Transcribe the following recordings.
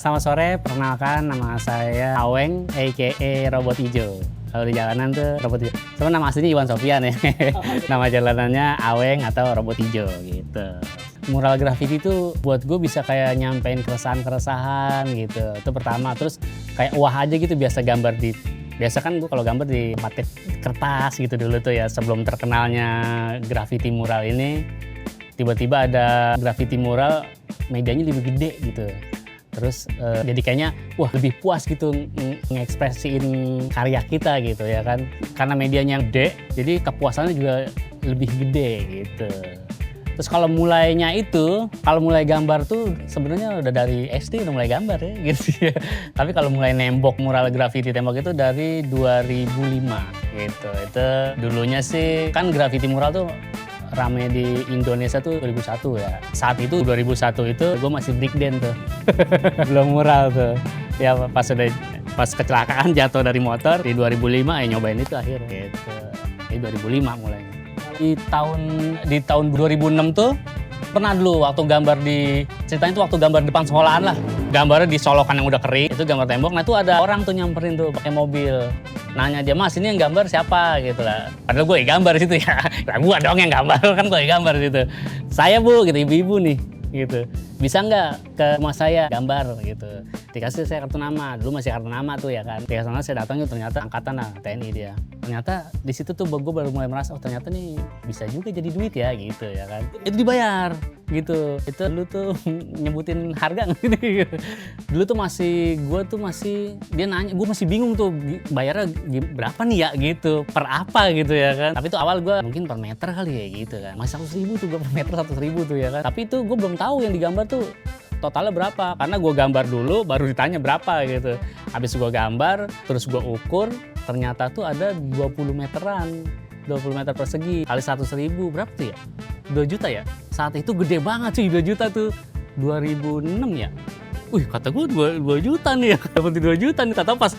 Selamat sore, perkenalkan nama saya Aweng, a.k.a. Robot Ijo. Kalau di jalanan tuh Robot Ijo. Cuma nama aslinya Iwan Sofyan ya. Nama jalanannya Aweng atau Robot Ijo gitu. Mural graffiti itu buat gue bisa kayak nyampein keresahan-keresahan gitu. Itu pertama, terus kayak wah aja gitu biasa gambar di... Biasa kan gue kalau gambar di batik kertas gitu dulu tuh ya, sebelum terkenalnya graffiti mural ini. Tiba-tiba ada graffiti mural, medianya lebih gede gitu. Terus jadi kayaknya wah lebih puas gitu ngekspresiin karya kita gitu ya kan. Karena medianya gede, jadi kepuasannya juga lebih gede gitu. Terus kalau mulai gambar tuh sebenarnya udah dari SD udah mulai gambar ya gitu ya. Tapi kalau mulai nembok mural graffiti tembok itu dari 2005 gitu. Itu dulunya sih kan graffiti mural tuh rame di Indonesia tuh 2001 ya. Saat itu 2001 itu gue masih breakdance tuh. Belum mural tuh. Ya pas kecelakaan jatuh dari motor di 2005 ya nyobain itu akhirnya gitu. Di 2005 mulai. Di tahun 2006 tuh pernah dulu waktu gambar ceritanya tuh waktu gambar depan sekolahan lah. Gambarnya di solokan yang udah kering, itu gambar tembok. Nah itu ada orang tuh nyamperin tuh pakai mobil. Nanya dia, "Mas, ini yang gambar siapa?" gitu lah. Padahal gue yang gambar situ ya. Lah gue dong yang gambar, kan gue yang gambar situ. "Saya Bu," gitu, "ibu-ibu nih." gitu. "Bisa nggak ke rumah saya gambar?" gitu. Dikasih saya kartu nama, dulu masih kartu nama tuh ya kan. Di sana saya datang ternyata angkatan lah, TNI dia. Ternyata di situ tuh gue baru mulai merasa, oh ternyata nih bisa juga jadi duit ya gitu ya kan. Itu dibayar gitu. Itu dulu tuh nyebutin harga gitu. Dulu tuh dia nanya, gue masih bingung tuh bayarnya berapa nih ya gitu, per apa gitu ya kan. Tapi itu awal gue mungkin per meter kali ya gitu kan. Masih 100.000 tuh gue per meter 100.000 tuh ya kan. Tapi itu gue belum tahu yang digambar tuh totalnya berapa, karena gue gambar dulu baru ditanya berapa gitu. Habis gue gambar, terus gue ukur, ternyata tuh ada 20 meteran, 20 meter persegi kali 100.000, berapa tuh ya? 2 juta ya? Saat itu gede banget cuy, 2 juta tuh 2006 ya. Wih, kata gue 2 juta nih ya, dapat 2 juta nih. Tahu pas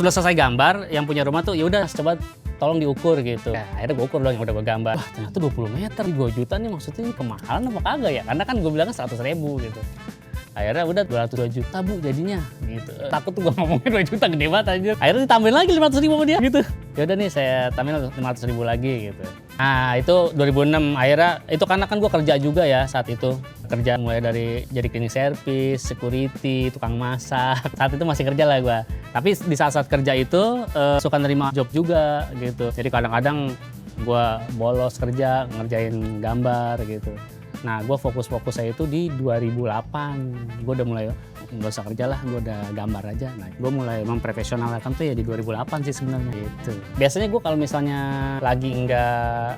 udah selesai gambar, yang punya rumah tuh ya udah coba tolong diukur gitu. Nah, akhirnya gue ukur dong yang udah gue gambar. Wah, ternyata 20 meter, 2 juta nih maksudnya ini kemahalan apa kagak ya? Karena kan gue bilangnya 100.000 gitu. Akhirnya udah 202 juta Bu jadinya gitu. Takut tuh gue ngomongin 2 juta gede banget aja. Akhirnya ditambahin lagi 500.000 sama dia gitu. Ya udah nih saya tambahin 500.000 lagi gitu. Nah itu 2006 akhirnya itu karena kan gue kerja juga ya saat itu. Kerja mulai dari jadi cleaning service, security, tukang masak. Saat itu masih kerja lah gue. Tapi di saat kerja itu suka nerima job juga gitu. Jadi kadang-kadang gue bolos kerja ngerjain gambar gitu. Nah, gue fokus-fokusnya itu di 2008. Gue udah mulai, nggak usah kerja lah, gue udah gambar aja. Nah, gue mulai memprofesionalkan tuh ya di 2008 sih sebenarnya gitu. Biasanya gue kalau misalnya lagi nggak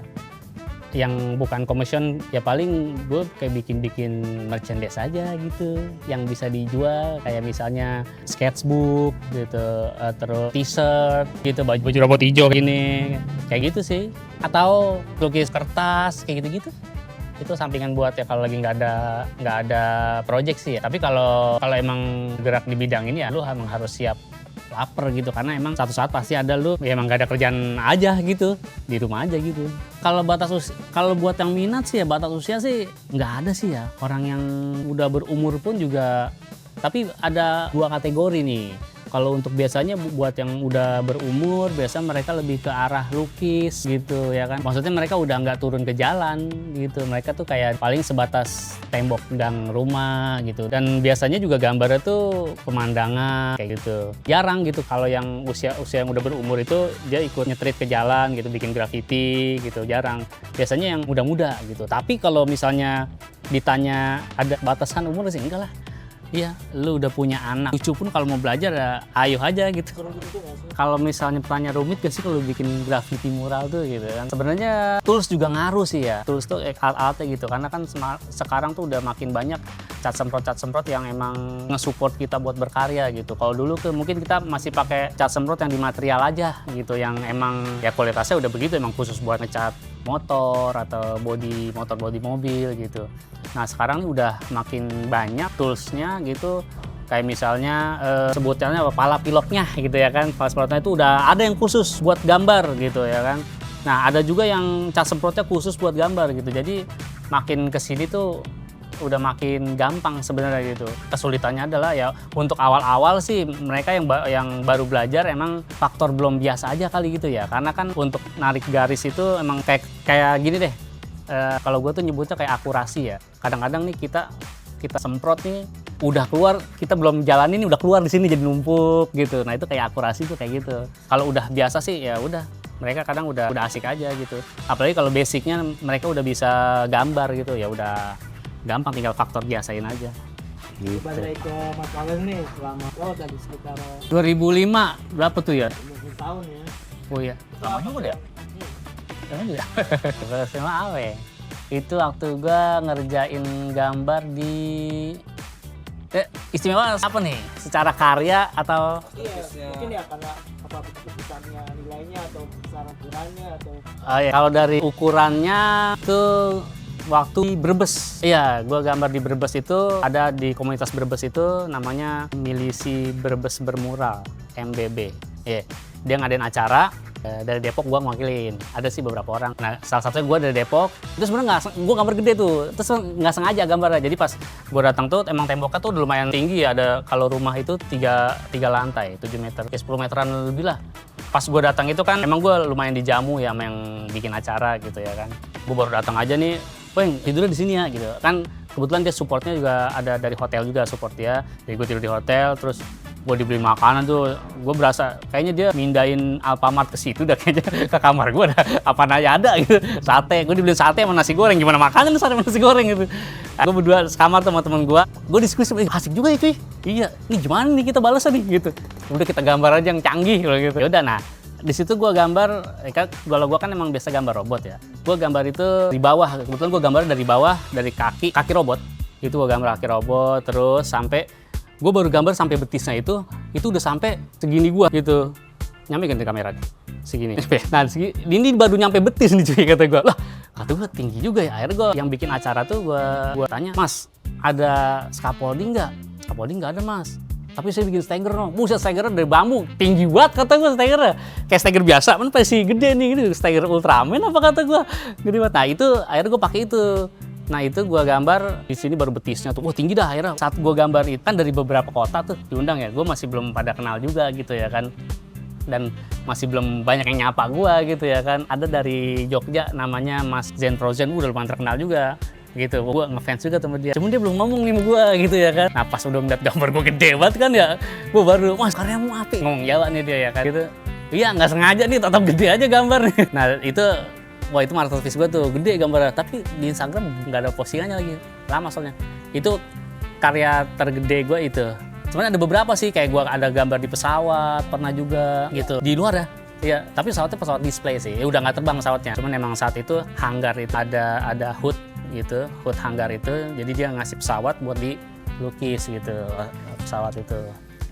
yang bukan commission, ya paling gue kayak bikin merchandise aja gitu. Yang bisa dijual, kayak misalnya sketchbook gitu, terus t-shirt gitu, baju robot hijau gini. Kayak gitu sih. Atau lukis kertas, kayak gitu-gitu. Itu sampingan buat ya kalau lagi nggak ada project sih ya. Tapi kalau emang gerak di bidang ini ya lu emang harus siap lapar gitu, karena emang satu saat pasti ada lu ya emang nggak ada kerjaan aja gitu, di rumah aja gitu. Kalau buat yang minat sih ya batas usia sih nggak ada sih ya. Orang yang udah berumur pun juga, tapi ada 2 kategori nih. Kalau untuk biasanya buat yang udah berumur, biasanya mereka lebih ke arah lukis gitu ya kan. Maksudnya mereka udah nggak turun ke jalan gitu. Mereka tuh kayak paling sebatas tembok dan rumah gitu. Dan biasanya juga gambarnya tuh pemandangan kayak gitu. Jarang gitu kalau yang usia yang udah berumur itu dia ikut nyetrit ke jalan gitu, bikin graffiti gitu, jarang. Biasanya yang muda-muda gitu. Tapi kalau misalnya ditanya ada batasan umur sih enggak lah. Iya, lu udah punya anak, cucu pun kalau mau belajar ya ayo aja gitu. Kalau misalnya pertanyaan rumit gak sih kalau bikin graffiti mural tuh gitu kan. Sebenarnya tools juga ngaruh sih ya. Tools tuh alat-alatnya gitu, karena kan sekarang tuh udah makin banyak cat semprot yang emang nge-support kita buat berkarya gitu. Kalau dulu tuh mungkin kita masih pakai cat semprot yang di material aja gitu, yang emang ya kualitasnya udah begitu, emang khusus buat ngecat motor atau bodi mobil gitu. Nah sekarang ini udah makin banyak toolsnya gitu, kayak misalnya sebutannya pala pilotnya gitu ya kan. Pala pilotnya itu udah ada yang khusus buat gambar gitu ya kan. Nah ada juga yang cat semprotnya khusus buat gambar gitu. Jadi makin kesini tuh udah makin gampang sebenarnya gitu. Kesulitannya adalah ya untuk awal-awal sih mereka yang baru belajar emang faktor belum biasa aja kali gitu ya. Karena kan untuk narik garis itu emang kayak gini deh. Kalau gue tuh nyebutnya kayak akurasi ya. Kadang-kadang nih kita semprot nih udah keluar, kita belum jalanin udah keluar di sini jadi numpuk gitu. Nah itu kayak akurasi tuh kayak gitu. Kalau udah biasa sih ya udah, mereka kadang udah asik aja gitu. Apalagi kalau basicnya mereka udah bisa gambar gitu ya udah gampang, tinggal faktor biasain aja. Gitu. Balik ke Mas Waweng nih selama tadi sekitar 2005 berapa tuh ya? 20 tahun ya. Oh iya. Lama juga ya? Lama juga. Sama Awe. Itu waktu gua ngerjain gambar di istimewa apa nih? Secara karya atau? Iya, mungkin ya karena apa besarnya nilainya atau besar ukurannya atau. Oh iya, kalau dari ukurannya tuh waktu di Brebes. Iya, gua gambar di Brebes itu ada di komunitas Brebes itu namanya Milisi Brebes Bermural, MBB. Iya, dia ngadain acara. Dari Depok gue mewakilin, ada sih beberapa orang. Nah salah satunya gue dari Depok, itu sebenarnya gue gambar gede tuh, terus nggak sengaja gambarnya. Jadi pas gue datang tuh emang temboknya tuh udah lumayan tinggi ya, ada kalau rumah itu 3 lantai, 7 meter, 10 meteran lebih lah. Pas gue datang itu kan emang gue lumayan dijamu ya sama yang bikin acara gitu ya kan. Gue baru datang aja nih, Weng tidurnya di sini ya gitu. Kan kebetulan dia supportnya juga ada dari hotel juga support dia. Jadi gue tidur di hotel, terus gue dibeli makanan tuh, gue berasa kayaknya dia mindahin Alfamart ke situ dah kayaknya, ke kamar gue dah apa aja ada gitu, sate, gue dibeliin sate sama nasi goreng, gimana makannya sate sama nasi goreng gitu. Gue berdua sekamar sama teman gue diskusi, asik juga ya cuy, iya, ini gimana nih kita balasnya nih gitu, udah kita gambar aja yang canggih gitu. Yaudah, nah di situ gue gambar, kalau gue kan emang biasa gambar robot ya, gue gambar itu di bawah, kebetulan gue gambar dari bawah, dari kaki robot, itu gue gambar kaki robot, terus sampai gue baru gambar sampai betisnya itu udah sampai segini gue gitu. Nyampe kan di kamera segini. Nah, ini baru nyampe betis nih cuy, kata gue. Lah, kata gue tinggi juga ya. Akhirnya gue yang bikin acara tuh gue tanya, Mas, ada scaffolding nggak? Scaffolding nggak ada, Mas. Tapi saya bikin stenger dong. Buset, stegernya dari bambu. Tinggi banget kata gue stegernya. Kayak steger biasa, kan pasti gede nih. Gitu. Steger Ultraman apa kata gue. Gede banget. Nah itu akhirnya gue pakai itu. Nah itu gue gambar di sini baru betisnya tuh, wah tinggi dah akhirnya. Saat gue gambar itu kan dari beberapa kota tuh diundang ya, gue masih belum pada kenal juga gitu ya kan. Dan masih belum banyak yang nyapa gue gitu ya kan. Ada dari Jogja namanya Mas Zen Frozen, udah lumayan terkenal juga gitu. Gue ngefans juga sama dia, cuman dia belum ngomong nih sama gue gitu ya kan. Nah pas udah ngeliat gambar gue gede banget kan ya, gue baru, Mas karyamu apik, ngomong Jawa nih dia ya kan gitu. Iya nggak sengaja nih, tetap gede aja gambar nih. Nah itu wah itu masterpiece gue tuh, gede gambarnya, tapi di Instagram nggak ada postingannya lagi, lama soalnya. Itu karya tergede gue itu. Sebenarnya ada beberapa sih, kayak gue ada gambar di pesawat, pernah juga gitu. Di luar ya, iya. Tapi pesawatnya pesawat display sih, udah nggak terbang pesawatnya. Cuman emang saat itu hanggar itu ada hood gitu, hood hanggar itu, jadi dia ngasih pesawat buat dilukis gitu, pesawat itu.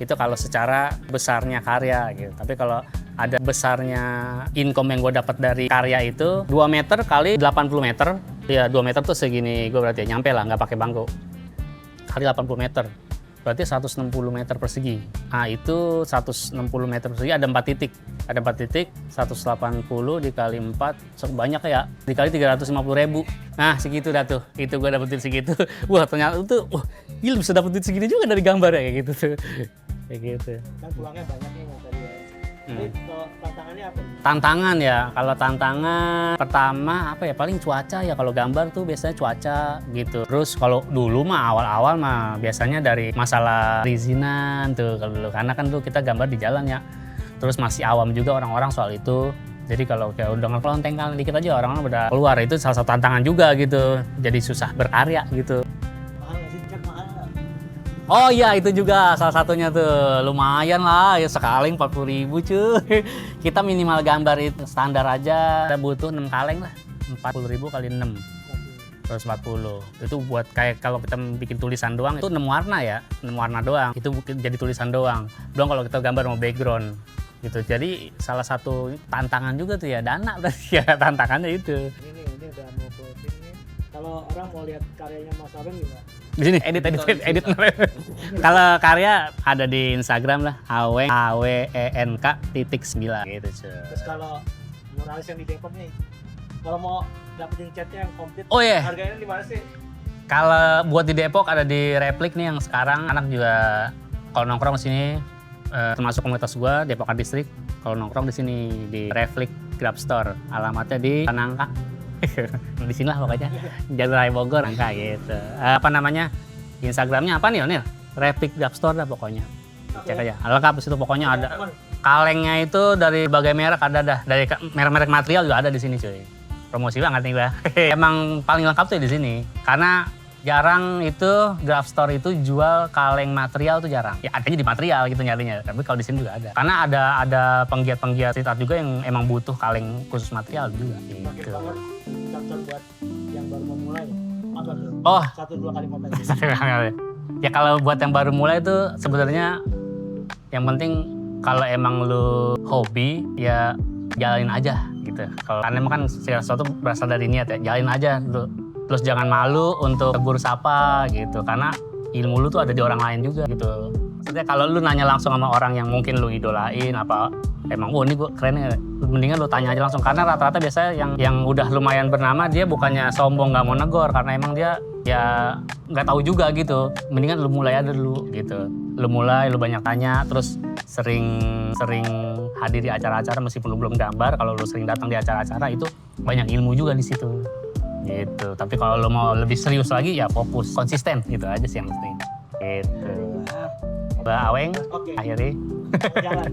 Itu kalau secara besarnya karya gitu. Tapi kalau ada besarnya income yang gue dapat dari karya itu 2 meter kali 80 meter. Ya 2 meter tuh segini gue berarti ya, nyampe lah nggak pakai bangku. Kali 80 meter. Berarti 160 meter persegi. Nah itu 160 meter persegi ada 4 titik. Ada 4 titik, 180 dikali 4, banyak ya. Dikali 350.000. Nah segitu dah tuh. Itu gue dapetin segitu. Wah ternyata itu, wah gila bisa dapetin segini juga dari gambar ya kayak gitu tuh. Kayak gitu. Kan pulangnya banyak nih tadi ya. Jadi tantangannya apa? Tantangan ya, kalau tantangan pertama apa ya, paling cuaca ya, kalau gambar tuh biasanya cuaca gitu. Terus kalau dulu mah awal-awal mah biasanya dari masalah perizinan tuh kalau dulu, karena kan tuh kita gambar di jalan ya. Terus masih awam juga orang-orang soal itu. Jadi kalau kayak udah ngelontengkan dikit aja orang-orang udah keluar, itu salah satu tantangan juga gitu. Jadi susah berkarya gitu. Oh iya itu juga salah satunya tuh, lumayan lah ya, sekali 40.000 cuy. Kita minimal gambar itu standar aja kita butuh 6 kaleng lah, 40.000 kali 6, 140. Itu buat kayak kalau kita bikin tulisan doang itu 6 warna ya, 6 warna doang. Itu jadi tulisan doang. Belum kalau kita gambar mau background gitu. Jadi salah satu tantangan juga tuh ya, dana berarti ya tantangannya itu. Ini udah mau closing nih. Kalau orang mau lihat karyanya Mas Waweng gimana? Di sini edit. Kalau karya ada di Instagram lah, awenk.9 gitu cuy. Terus kalau muralis yang di Depok nih, kalau mau dapetin catnya yang komplit, oh iya, harganya di mana sih? Kalau buat di Depok ada di Replik nih yang sekarang anak juga kalau nongkrong di sini termasuk komunitas gua Depok Art District. Kalau nongkrong di sini di Replik Grab Store. Alamatnya di Tanangka. Di sini lah pokoknya. Jalan Raya Bogor Nangka gitu. Apa namanya? Instagramnya apa nih, Nil? Replik Grab Store dah pokoknya. Cek aja. Lengkap di situ pokoknya ada. Kalengnya itu dari berbagai merek ada dah. Dari merek-merek material juga ada di sini cuy. Promosi banget nih gua. Emang paling lengkap tuh di sini. Karena jarang itu Grab Store itu jual kaleng material tuh jarang. Ya adanya di material gitu nyarinya. Tapi kalau di sini juga ada. Karena ada penggiat-penggiat street art juga yang emang butuh kaleng khusus material juga. Makin Gitu. banget cocok buat yang baru mau mulai. Apa tuh? Oh, 1-2 kali motivasi. ya kalau buat yang baru mulai tuh sebenarnya yang penting kalau emang lu hobi ya jalanin aja gitu. Kalau karena emang kan segala sesuatu berasal dari niat ya, jalanin aja dulu. Terus jangan malu untuk tegur sapa gitu, karena ilmu lu tuh ada di orang lain juga gitu. Maksudnya kalau lu nanya langsung sama orang yang mungkin lu idolain apa, emang ini gua keren ya, mendingan lu tanya aja langsung. Karena rata-rata biasanya yang udah lumayan bernama dia bukannya sombong nggak mau negor, karena emang dia ya nggak tahu juga gitu. Mendingan lu mulai aja dulu gitu. Lu mulai, lu banyak tanya, terus sering hadir di acara-acara meskipun lu belum gambar. Kalau lu sering datang di acara-acara itu banyak ilmu juga di situ. Gitu. Tapi kalau lo mau lebih serius lagi ya fokus, konsisten gitu aja sih yang penting. Gitu. Mbak Aweng, Oke. akhiri. Jalan.